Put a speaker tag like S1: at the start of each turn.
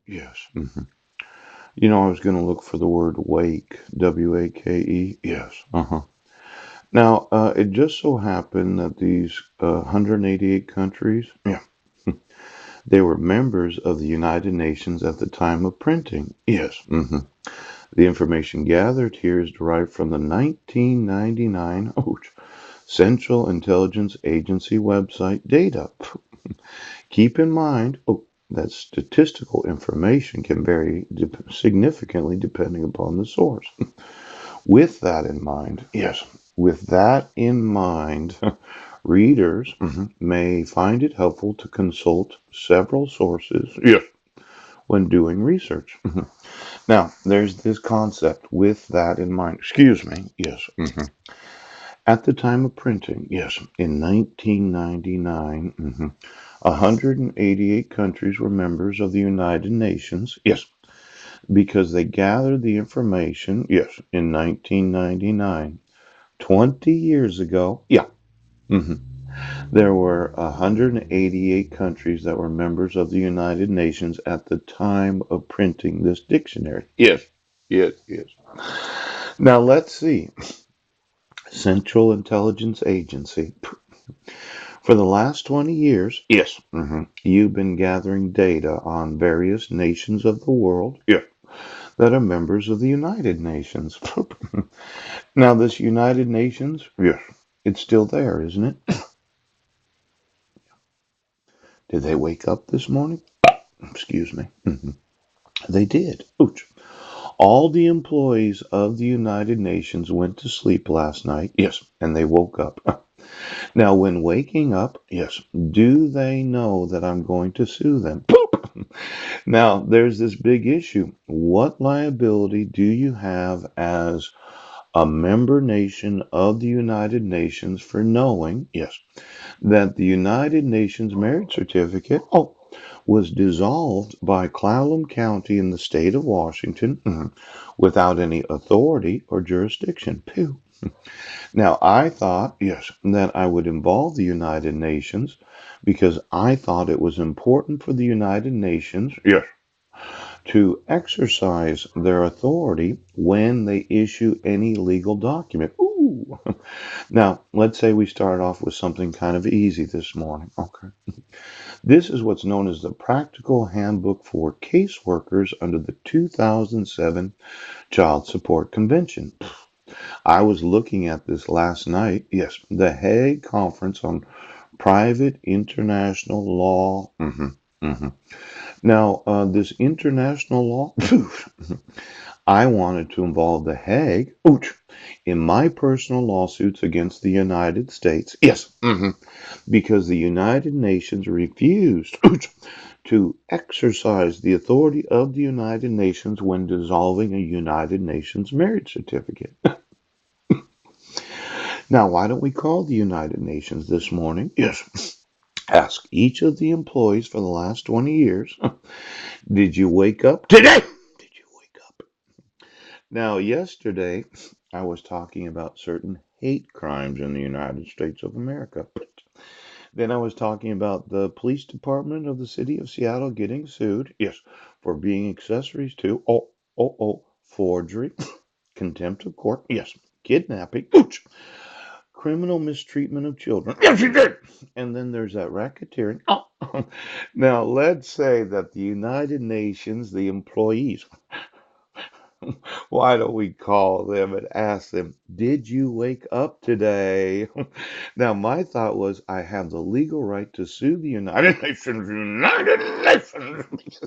S1: Yes. I was going to look for the word wake, W-A-K-E. Yes. Now, it just so happened that these 188 countries, yeah, they were members of the United Nations at the time of printing. Yes. The information gathered here is derived from the 1999 Central Intelligence Agency website data. Keep in mind that statistical information can vary significantly depending upon the source. With that in mind, yes, with that in mind, readers may find it helpful to consult several sources, yes, when doing research. Now, there's this concept with that in mind. Excuse me, yes. At the time of printing, yes, in 1999, 188 countries were members of the United Nations, yes, because they gathered the information, yes, in 1999. 20 years ago, yeah, mhm, there were 188 countries that were members of the United Nations at the time of printing this dictionary. Yes, yes, yes. Now let's see. Central Intelligence Agency. For the last 20 years, yes, you've been gathering data on various nations of the world, yeah, that are members of the United Nations. Now, this United Nations, yes, it's still there, isn't it? Did they wake up this morning? Excuse me. They did. Ouch. All the employees of the United Nations went to sleep last night. Yes, and they woke up. Now, when waking up, yes, do they know that I'm going to sue them? Poop! Now, there's this big issue. What liability do you have as a member nation of the United Nations for knowing, yes, that the United Nations marriage certificate, was dissolved by Clallam County in the state of Washington without any authority or jurisdiction? Pew. Now, I thought, yes, that I would involve the United Nations because I thought it was important for the United Nations, yes, to exercise their authority when they issue any legal document. Ooh. Now, let's say we start off with something kind of easy this morning. Okay. This is what's known as the Practical Handbook for Caseworkers under the 2007 Child Support Convention. I was looking at this last night. Yes, the Hague Conference on Private International Law. Now, this international law, I wanted to involve the Hague in my personal lawsuits against the United States. Yes, because the United Nations refused to exercise the authority of the United Nations when dissolving a United Nations marriage certificate. Now, why don't we call the United Nations this morning? Yes. Ask each of the employees for the last 20 years, did you wake up today? Did you wake up? Now, yesterday, I was talking about certain hate crimes in the United States of America. Then I was talking about the police department of the city of Seattle getting sued, yes, for being accessories to, forgery, contempt of court, yes, kidnapping, criminal mistreatment of children. Yes, you did. And then there's that racketeering. Now, let's say that the United Nations, the employees, why don't we call them and ask them, did you wake up today? Now, my thought was, I have the legal right to sue the United Nations, United Nations.